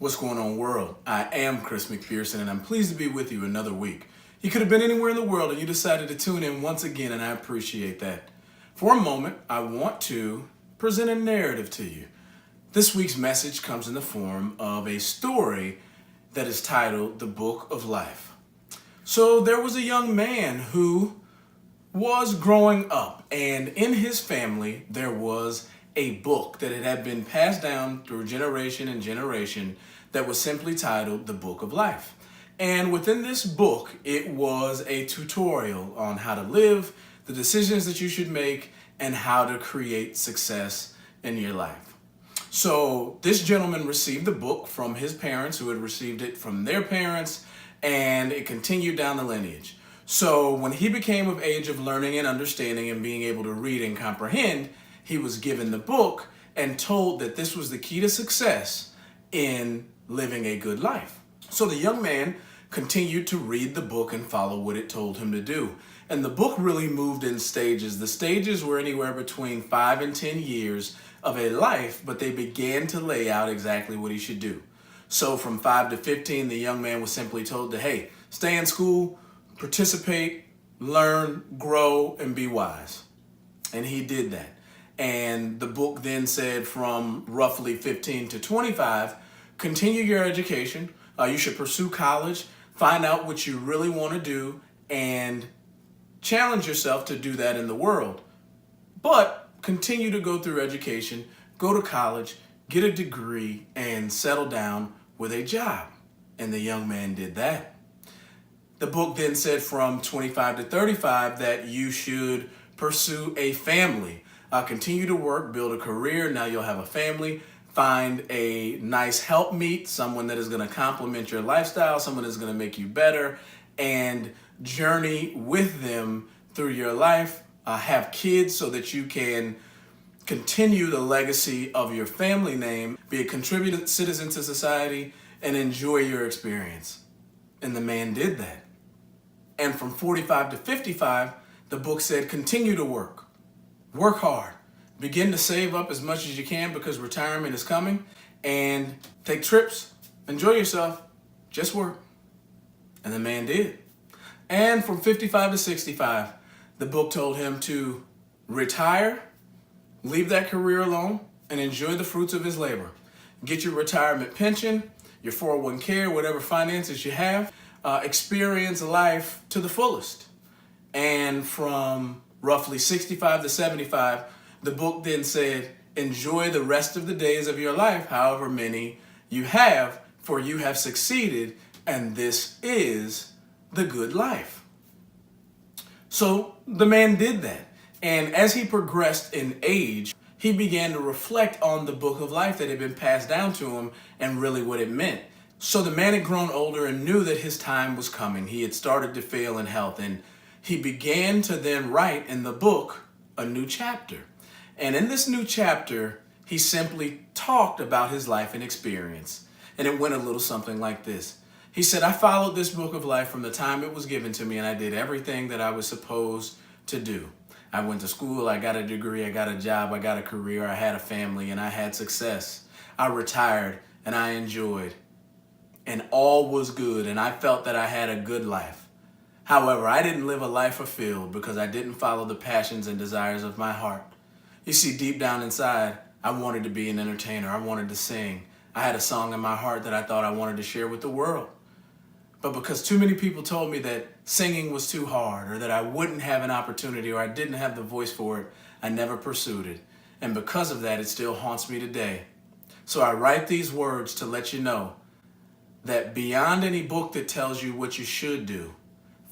What's going on, world? I am Chris McPherson, and I'm pleased to be with you another week. You could have been anywhere in the world, and you decided to tune in once again, and I appreciate that. For a moment, I want to present a narrative to you. This week's message comes in the form of a story that is titled The Book of Life. So there was a young man who was growing up, and in his family there was a book that it had been passed down through generation and generation that was simply titled The Book of Life. And within this book, it was a tutorial on how to live, the decisions that you should make, and how to create success in your life. So this gentleman received the book from his parents, who had received it from their parents, and it continued down the lineage. So when he became of age of learning and understanding and being able to read and comprehend, he was given the book and told that this was the key to success in living a good life. So the young man continued to read the book and follow what it told him to do. And the book really moved in stages. The stages were anywhere between 5 and 10 years of a life, but they began to lay out exactly what he should do. So from 5 to 15, the young man was simply told to, hey, stay in school, participate, learn, grow, and be wise. And he did that. And the book then said from roughly 15 to 25, continue your education. You should pursue college, find out what you really want to do, and challenge yourself to do that in the world. But continue to go through education, go to college, get a degree, and settle down with a job. And the young man did that. The book then said from 25 to 35 that you should pursue a family. Continue to work, build a career. Now you'll have a family. Find a nice helpmeet, someone that is going to complement your lifestyle, someone that's going to make you better, and journey with them through your life. Have kids so that you can continue the legacy of your family name, be a contributing citizen to society, and enjoy your experience. And the man did that. And from 45 to 55, the book said, continue to work. Work hard. Begin to save up as much as you can because retirement is coming, and take trips. Enjoy yourself. Just work. And the man did. And from 55 to 65, the book told him to retire, leave that career alone, and enjoy the fruits of his labor. Get your retirement pension, your 401k, whatever finances you have. Experience life to the fullest. And from roughly 65 to 75, the book then said, enjoy the rest of the days of your life, however many you have, for you have succeeded, and this is the good life. So the man did that. And as he progressed in age, he began to reflect on the book of life that had been passed down to him and really what it meant. So the man had grown older and knew that his time was coming. He had started to fail in health, and he began to then write in the book a new chapter. And in this new chapter, he simply talked about his life and experience. And it went a little something like this. He said, I followed this book of life from the time it was given to me, and I did everything that I was supposed to do. I went to school, I got a degree, I got a job, I got a career, I had a family, and I had success. I retired, and I enjoyed. And all was good, and I felt that I had a good life. However, I didn't live a life fulfilled because I didn't follow the passions and desires of my heart. You see, deep down inside, I wanted to be an entertainer. I wanted to sing. I had a song in my heart that I thought I wanted to share with the world. But because too many people told me that singing was too hard, or that I wouldn't have an opportunity, or I didn't have the voice for it, I never pursued it. And because of that, it still haunts me today. So I write these words to let you know that beyond any book that tells you what you should do,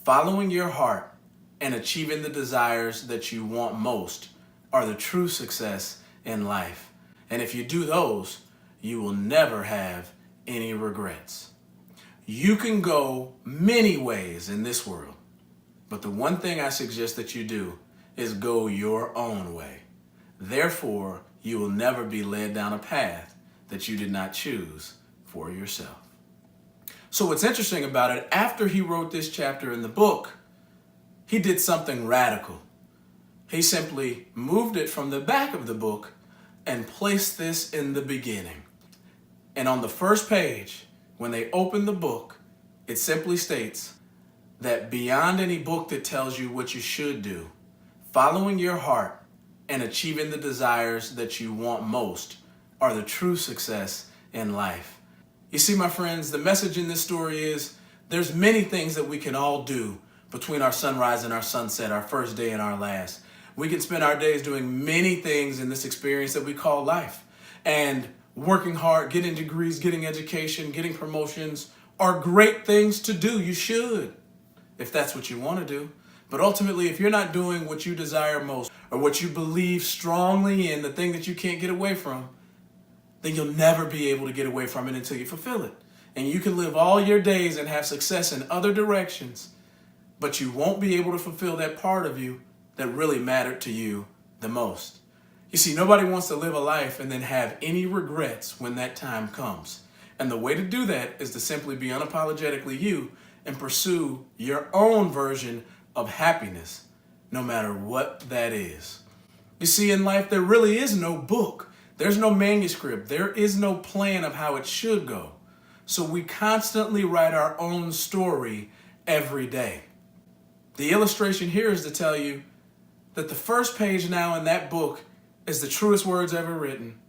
following your heart and achieving the desires that you want most are the true success in life. And if you do those, you will never have any regrets. You can go many ways in this world, but the one thing I suggest that you do is go your own way. Therefore, you will never be led down a path that you did not choose for yourself. So what's interesting about it, after he wrote this chapter in the book, he did something radical. He simply moved it from the back of the book and placed this in the beginning. And on the first page, when they open the book, it simply states that beyond any book that tells you what you should do, following your heart and achieving the desires that you want most are the true success in life. You see, my friends, the message in this story is there's many things that we can all do between our sunrise and our sunset, our first day and our last. We can spend our days doing many things in this experience that we call life. And working hard, getting degrees, getting education, getting promotions are great things to do. You should, if that's what you want to do. But ultimately, if you're not doing what you desire most or what you believe strongly in, the thing that you can't get away from, then you'll never be able to get away from it until you fulfill it. And you can live all your days and have success in other directions, but you won't be able to fulfill that part of you that really mattered to you the most. You see, nobody wants to live a life and then have any regrets when that time comes. And the way to do that is to simply be unapologetically you and pursue your own version of happiness, no matter what that is. You see, in life, there really is no book. There's no manuscript. There is no plan of how it should go. So we constantly write our own story every day. The illustration here is to tell you that the first page now in that book is the truest words ever written.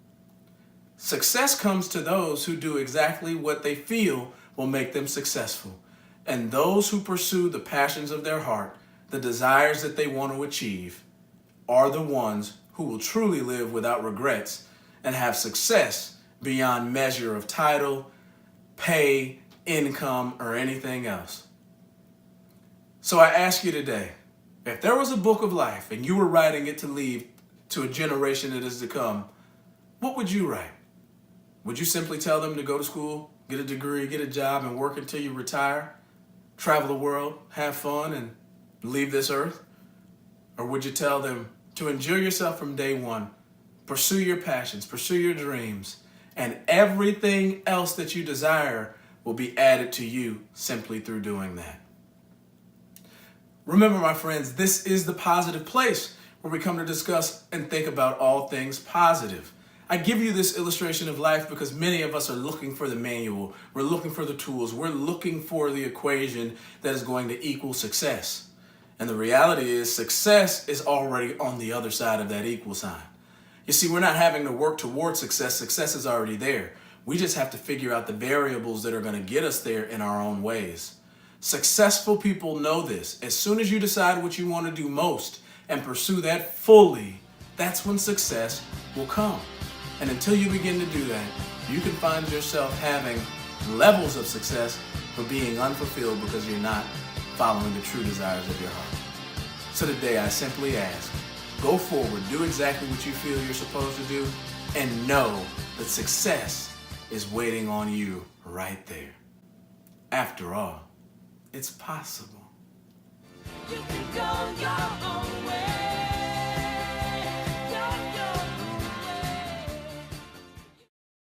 Success comes to those who do exactly what they feel will make them successful. And those who pursue the passions of their heart, the desires that they want to achieve, are the ones who will truly live without regrets and have success beyond measure of title, pay, income, or anything else. So I ask you today, if there was a book of life and you were writing it to leave to a generation that is to come, what would you write? Would you simply tell them to go to school, get a degree, get a job, and work until you retire, travel the world, have fun, and leave this earth? Or would you tell them to enjoy yourself from day one, pursue your passions, pursue your dreams, and everything else that you desire will be added to you simply through doing that? Remember, my friends, this is the positive place where we come to discuss and think about all things positive. I give you this illustration of life because many of us are looking for the manual. We're looking for the tools. We're looking for the equation that is going to equal success. And the reality is success is already on the other side of that equal sign. You see, we're not having to work towards success. Success is already there. We just have to figure out the variables that are going to get us there in our own ways. Successful people know this. As soon as you decide what you want to do most and pursue that fully, that's when success will come. And until you begin to do that, you can find yourself having levels of success but being unfulfilled because you're not following the true desires of your heart. So today I simply ask, go forward, do exactly what you feel you're supposed to do, and know that success is waiting on you right there. After all, it's possible. You can go your own